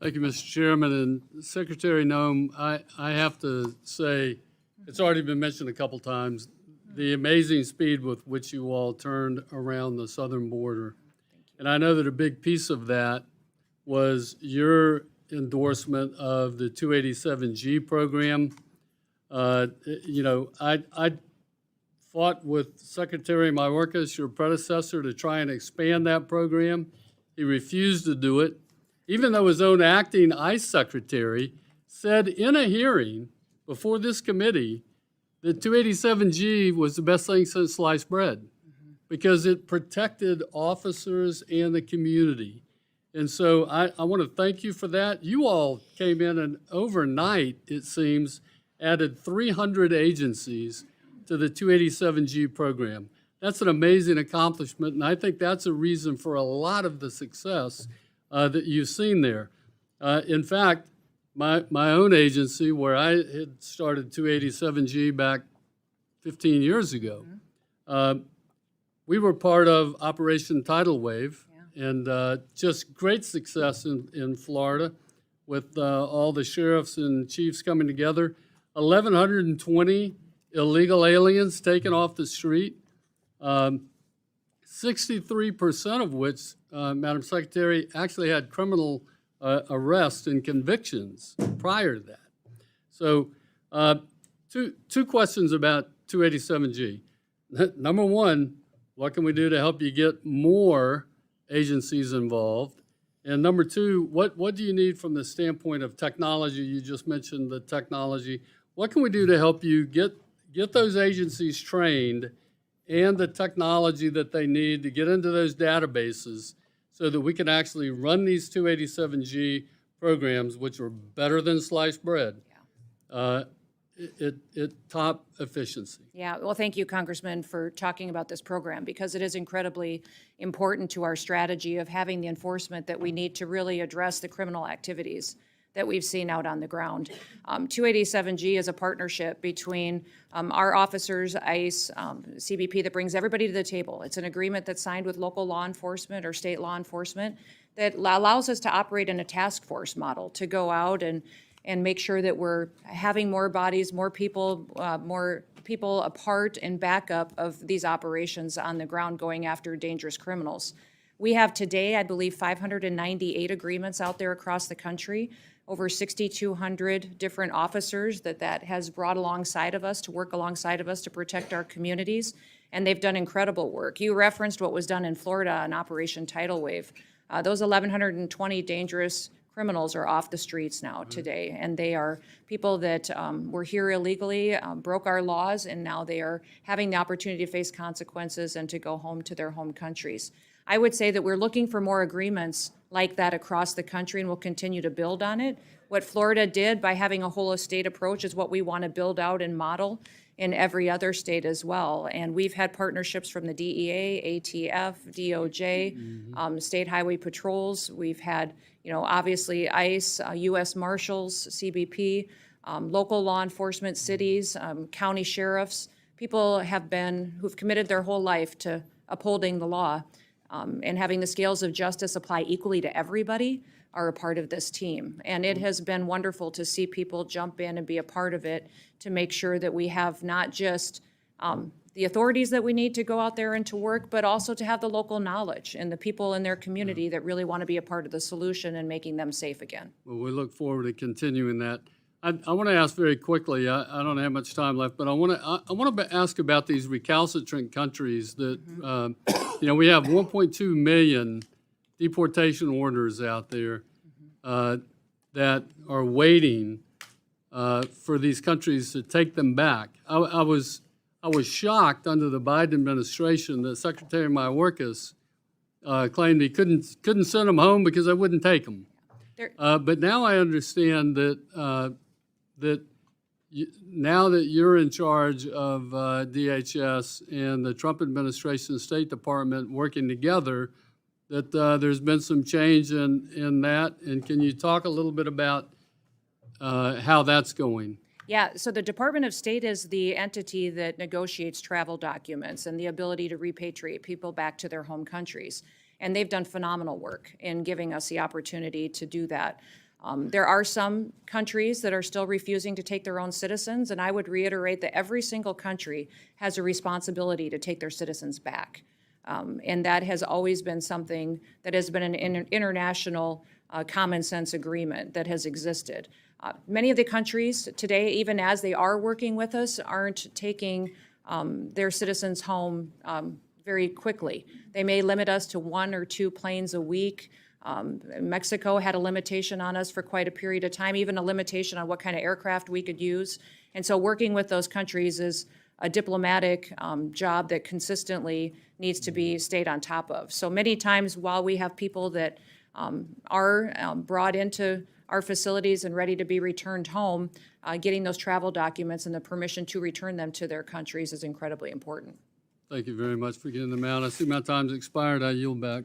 Thank you, Mr. Chairman. And Secretary Noem, I have to say, it's already been mentioned a couple times, the amazing speed with which you all turned around the southern border. And I know that a big piece of that was your endorsement of the 287G program. I fought with Secretary Mayorkas, your predecessor, to try and expand that program. He refused to do it, even though his own acting ICE secretary said in a hearing before this committee that 287G was the best thing since sliced bread because it protected officers and the community. And so I want to thank you for that. You all came in and overnight, it seems, added 300 agencies to the 287G program. That's an amazing accomplishment, and I think that's a reason for a lot of the success that you've seen there. In fact, my own agency, where I had started 287G back 15 years ago, we were part of Operation Tidal Wave, and just great success in Florida with all the sheriffs and chiefs coming together. 1,120 illegal aliens taken off the street, 63% of which, Madam Secretary, actually had criminal arrests and convictions prior to that. So two questions about 287G. Number one, what can we do to help you get more agencies involved? And number two, what do you need from the standpoint of technology? You just mentioned the technology. What can we do to help you get those agencies trained and the technology that they need to get into those databases so that we can actually run these 287G programs, which are better than sliced bread, at top efficiency? Yeah, well, thank you, Congressman, for talking about this program because it is incredibly important to our strategy of having the enforcement that we need to really address the criminal activities that we've seen out on the ground. 287G is a partnership between our officers, ICE, CBP, that brings everybody to the table. It's an agreement that's signed with local law enforcement or state law enforcement that allows us to operate in a task force model to go out and make sure that we're having more bodies, more people a part and backup of these operations on the ground going after dangerous criminals. We have today, I believe, 598 agreements out there across the country, over 6,200 different officers that has brought alongside of us to work alongside of us to protect our communities, and they've done incredible work. You referenced what was done in Florida on Operation Tidal Wave. Those 1,120 dangerous criminals are off the streets now today, and they are people that were here illegally, broke our laws, and now they are having the opportunity to face consequences and to go home to their home countries. I would say that we're looking for more agreements like that across the country, and we'll continue to build on it. What Florida did by having a whole of state approach is what we want to build out and model in every other state as well. And we've had partnerships from the DEA, ATF, DOJ, state highway patrols. We've had, obviously ICE, U.S. Marshals, CBP, local law enforcement, cities, county sheriffs. People who've committed their whole life to upholding the law and having the scales of justice apply equally to everybody are a part of this team. And it has been wonderful to see people jump in and be a part of it to make sure that we have not just the authorities that we need to go out there and to work, but also to have the local knowledge and the people in their community that really want to be a part of the solution and making them safe again. Well, we look forward to continuing that. I want to ask very quickly, I don't have much time left, but I want to ask about these recalcitrant countries that, we have 1.2 million deportation orders out there that are waiting for these countries to take them back. I was shocked under the Biden administration that Secretary Mayorkas claimed he couldn't send them home because they wouldn't take them. But now I understand that now that you're in charge of DHS and the Trump administration State Department working together, that there's been some change in that. And can you talk a little bit about how that's going? Yeah, so the Department of State is the entity that negotiates travel documents and the ability to repatriate people back to their home countries. And they've done phenomenal work in giving us the opportunity to do that. There are some countries that are still refusing to take their own citizens, and I would reiterate that every single country has a responsibility to take their citizens back. And that has always been something that has been an international common sense agreement that has existed. Many of the countries today, even as they are working with us, aren't taking their citizens home very quickly. They may limit us to 1 or 2 planes a week. Mexico had a limitation on us for quite a period of time, even a limitation on what kind of aircraft we could use. And so working with those countries is a diplomatic job that consistently needs to be stayed on top of. So many times while we have people that are brought into our facilities and ready to be returned home, getting those travel documents and the permission to return them to their countries is incredibly important. Thank you very much for getting them out. I see my time's expired. I yield back.